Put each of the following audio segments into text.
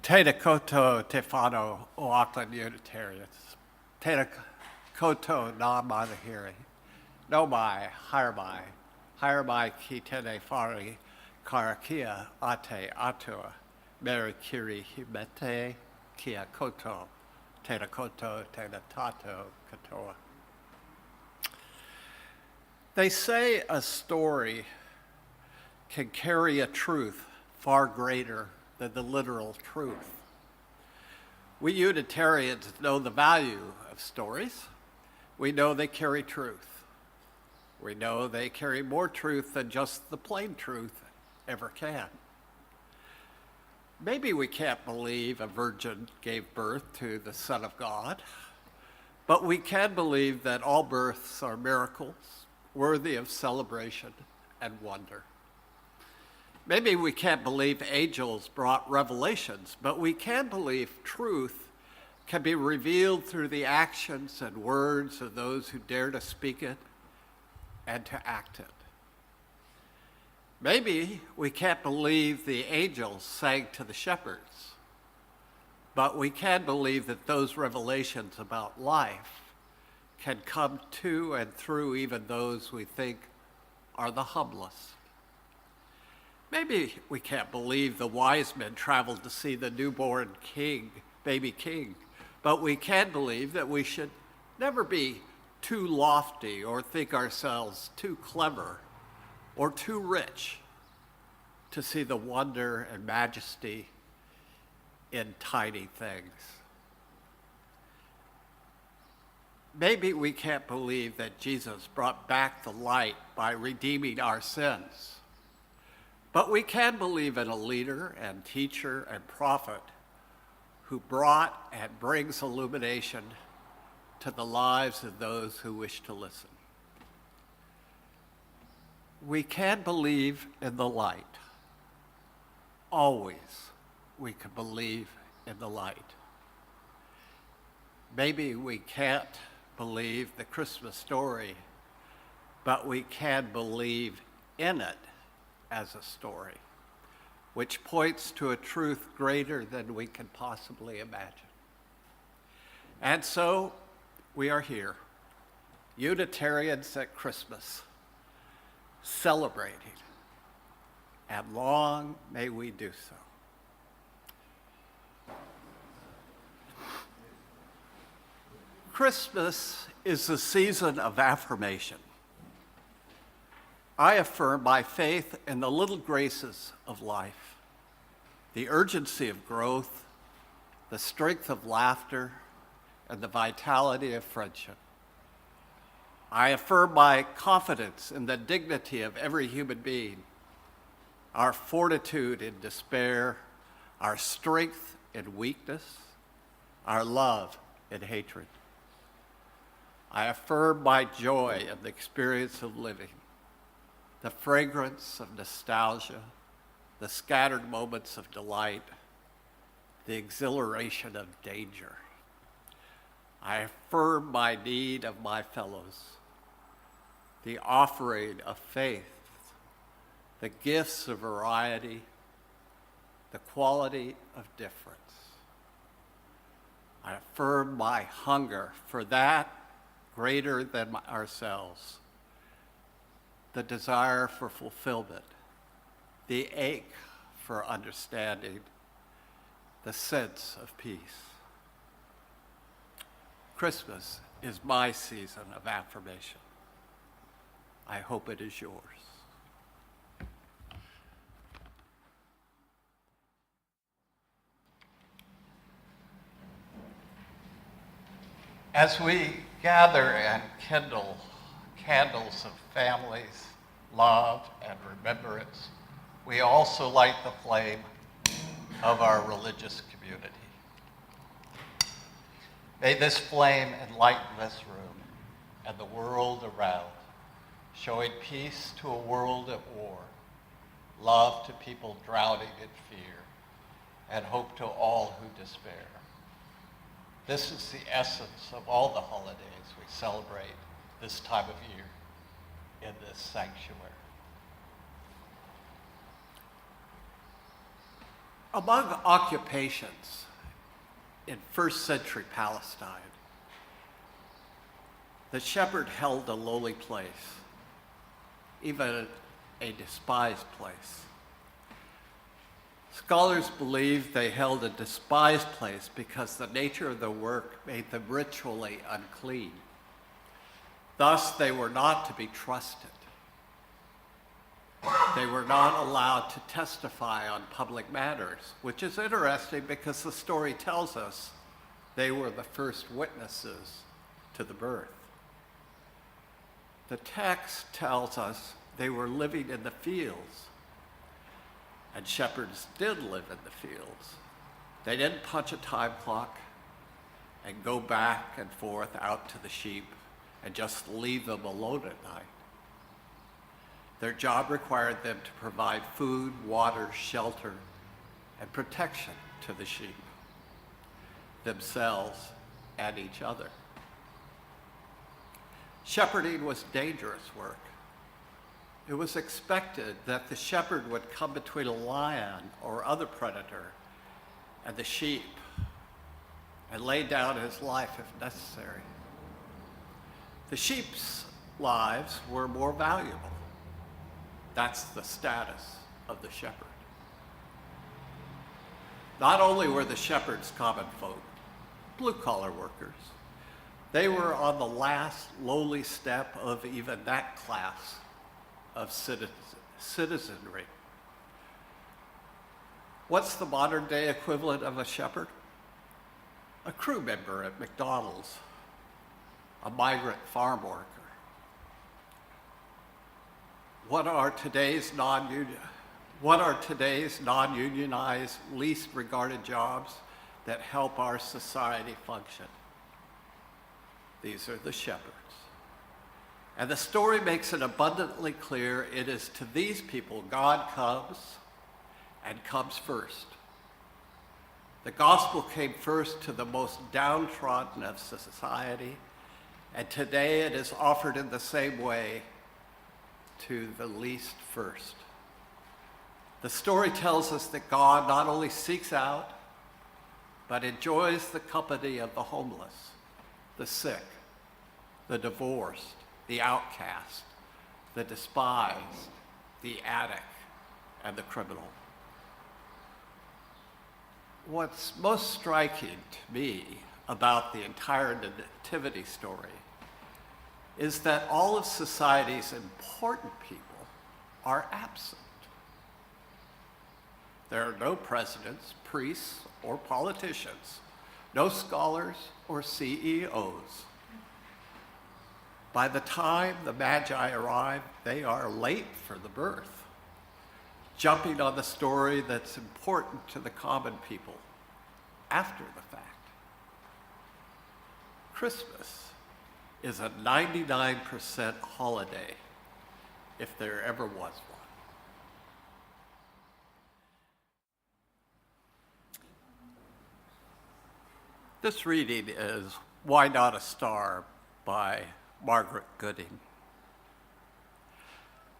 Tēnā koutou te whānau o Auckland Unitarians. Tēnā koutou nā manahiri. No mai, haere mai ki tēnei whare karakia a te atua. Meri kiri himete kia koutou. Tēnā koutou, tēnā tātou katoa. They say a story can carry a truth far greater than the literal truth. We Unitarians know the value of stories. We know they carry truth. We know they carry more truth than just the plain truth ever can. Maybe we can't believe a virgin gave birth to the Son of God, but we can believe that all births are miracles worthy of celebration and wonder. Maybe we can't believe angels brought revelations, but we can believe truth can be revealed through the actions and words of those who dare to speak it and to act it. Maybe we can't believe the angels sang to the shepherds, but we can believe that those revelations about life can come to and through even those we think are the humblest. Maybe we can't believe the wise men traveled to see the newborn king, baby king, but we can believe that we should never be too lofty or think ourselves too clever or too rich to see the wonder and majesty in tiny things. Maybe we can't believe that Jesus brought back the light by redeeming our sins. But we can believe in a leader and teacher and prophet who brought and brings illumination to the lives of those who wish to listen. We can believe in the light. Always we can believe in the light. Maybe we can't believe the Christmas story, but we can believe in it as a story, which points to a truth greater than we can possibly imagine. And so we are here, Unitarians at Christmas, celebrating, and long may we do so. Christmas is the season of affirmation. I affirm my faith in the little graces of life, the urgency of growth, the strength of laughter, and the vitality of friendship. I affirm my confidence in the dignity of every human being, our fortitude in despair, our strength in weakness, our love in hatred. I affirm my joy in the experience of living, the fragrance of nostalgia, the scattered moments of delight, the exhilaration of danger. I affirm my need of my fellows, the offering of faith, the gifts of variety, the quality of difference. I affirm my hunger for that greater than ourselves, the desire for fulfillment, the ache for understanding, the sense of peace. Christmas is my season of affirmation. I hope it is yours. As we gather and kindle candles of families, love, and remembrance, we also light the flame of our religious community. May this flame enlighten this room and the world around, showing peace to a world at war, love to people drowning in fear, and hope to all who despair. This is the essence of all the holidays we celebrate this time of year in this sanctuary. Among occupations in first century Palestine, the shepherd held a lowly place, even a despised place. Scholars believe they held a despised place because the nature of the work made them ritually unclean. Thus, they were not to be trusted. They were not allowed to testify on public matters, which is interesting because the story tells us they were the first witnesses to the birth. The text tells us they were living in the fields, and shepherds did live in the fields. They didn't punch a time clock and go back and forth out to the sheep and just leave them alone at night. Their job required them to provide food, water, shelter, and protection to the sheep, themselves, and each other. Shepherding was dangerous work. It was expected that the shepherd would come between a lion or other predator and the sheep and lay down his life if necessary. The sheep's lives were more valuable. That's the status of the shepherd. Not only were the shepherds common folk, blue-collar workers, they were on the last lowly step of even that class of citizenry. What's the modern day equivalent of a shepherd? A crew member at McDonald's, a migrant farm worker. What are today's non-unionized, least regarded jobs that help our society function? These are the shepherds. And the story makes it abundantly clear it is to these people God comes and comes first. The gospel came first to the most downtrodden of society, and today it is offered in the same way to the least first. The story tells us that God not only seeks out, but enjoys the company of the homeless, the sick, the divorced, the outcast, the despised, the addict, and the criminal. What's most striking to me about the entire nativity story is that all of society's important people are absent. There are no presidents, priests, or politicians, no scholars or CEOs. By the time the Magi arrive, they are late for the birth, jumping on the story that's important to the common people after the fact. Christmas is a 99% holiday, if there ever was one. This reading is Why Not a Star by Margaret Gooding.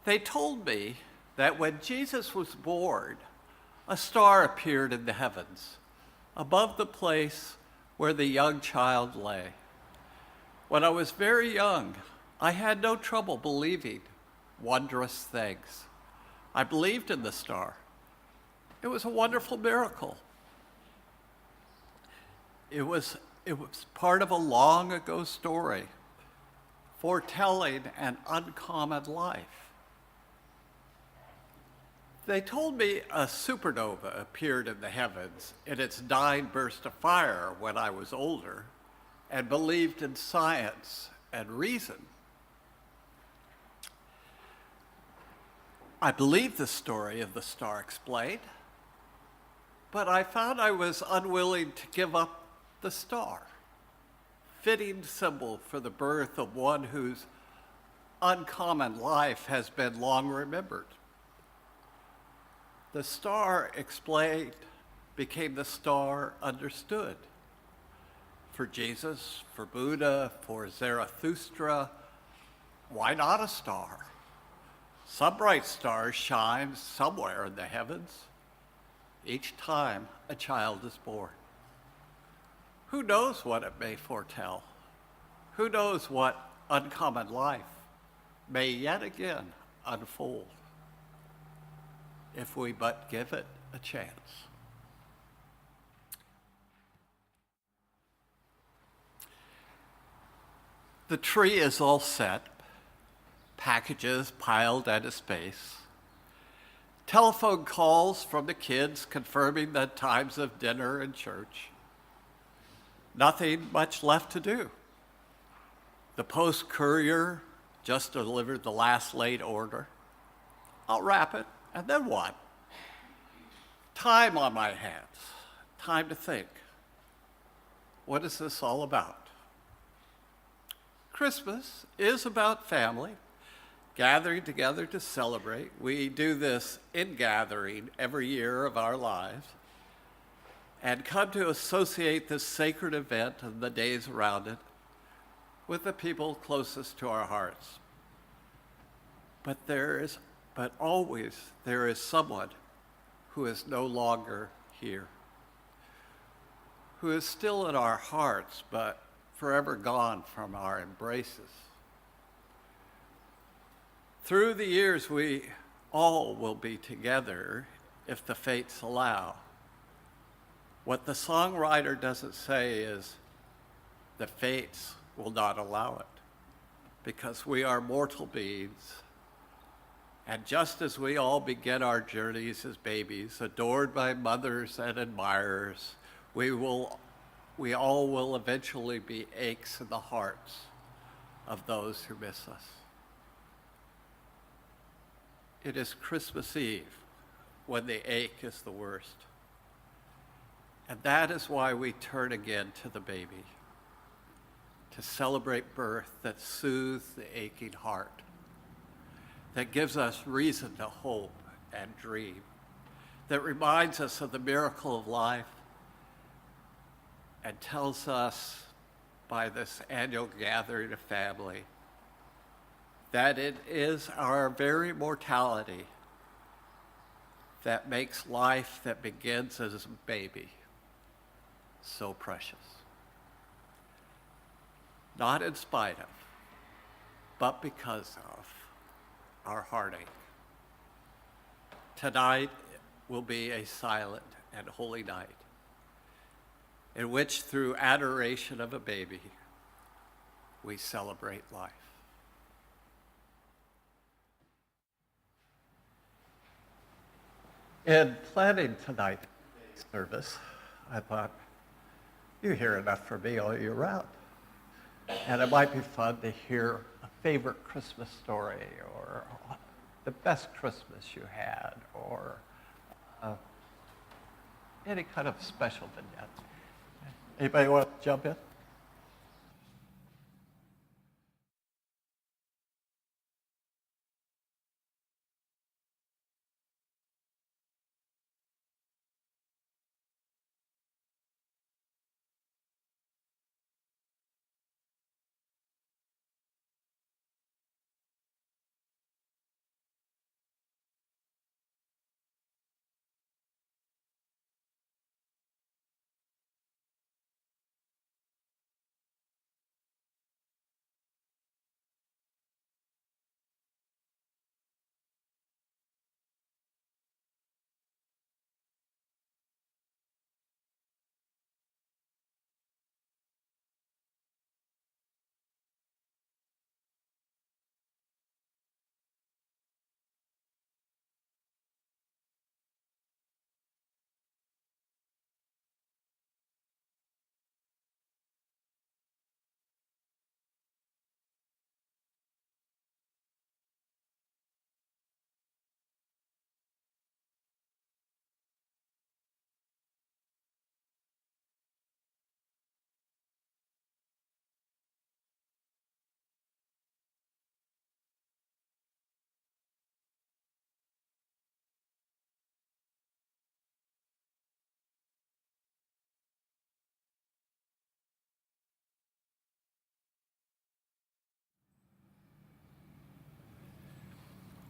They told me that when Jesus was born, a star appeared in the heavens, above the place where the young child lay. When I was very young, I had no trouble believing wondrous things. I believed in the star. It was a wonderful miracle. It was part of a long ago story, foretelling an uncommon life. They told me a supernova appeared in the heavens in its 9 bursts of fire when I was older and believed in science and reason. I believed the story of the star explained, but I found I was unwilling to give up the star, fitting symbol for the birth of one whose uncommon life has been long remembered. The star explained became the star understood. For Jesus, for Buddha, for Zarathustra, why not a star? Some bright star shines somewhere in the heavens. each time a child is born. Who knows what it may foretell? Who knows what uncommon life may yet again unfold if we but give it a chance. The tree is all set, packages piled at a space, telephone calls from the kids confirming the times of dinner and church. Nothing much left to do. The post courier just delivered the last late order. I'll wrap it, and then what? Time on my hands, time to think. What is this all about? Christmas is about family, gathering together to celebrate. We do this in-gathering every year of our lives and come to associate this sacred event and the days around it with the people closest to our hearts. But always there is someone who is no longer here, who is still in our hearts, but forever gone from our embraces. Through the years, we all will be together if the fates allow. What the songwriter doesn't say is the fates will not allow it, because we are mortal beings. And just as we all begin our journeys as babies, adored by mothers and admirers, we all will eventually be aches in the hearts of those who miss us. It is Christmas Eve when the ache is the worst. And that is why we turn again to the baby, to celebrate birth that soothes the aching heart, that gives us reason to hope and dream, that reminds us of the miracle of life and tells us by this annual gathering of family that it is our very mortality that makes life that begins as a baby so precious. Not in spite of, but because of our heartache. Tonight will be a silent and holy night in which, through adoration of a baby, we celebrate life. In planning tonight's service, I thought, you hear enough from me all year round. And it might be fun to hear a favorite Christmas story, or the best Christmas you had, or any kind of special vignette. Anybody want to jump in?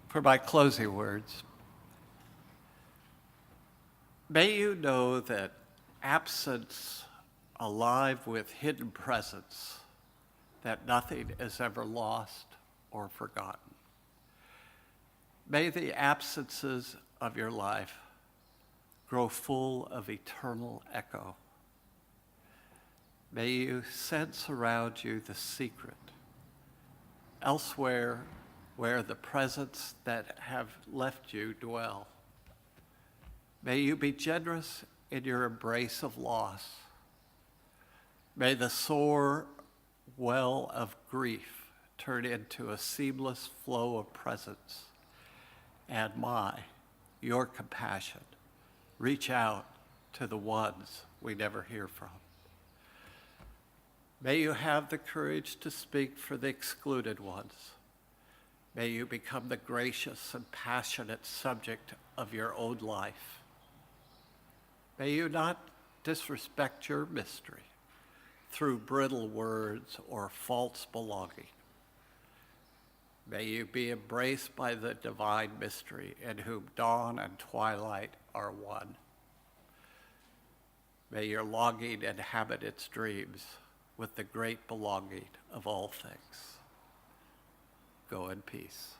For my closing words, May you know that absence alive with hidden presence, that nothing is ever lost or forgotten. May the absences of your life grow full of eternal echo. May you sense around you the secret, elsewhere where the presence that have left you dwell. May you be generous in your embrace of loss. May the sore well of grief turn into a seamless flow of presence. And your compassion, reach out to the ones we never hear from. May you have the courage to speak for the excluded ones. May you become the gracious and passionate subject of your own life. May you not disrespect your mystery through brittle words or false belonging. May you be embraced by the divine mystery in whom dawn and twilight are one. May your longing inhabit its dreams with the great belonging of all things. Go in peace.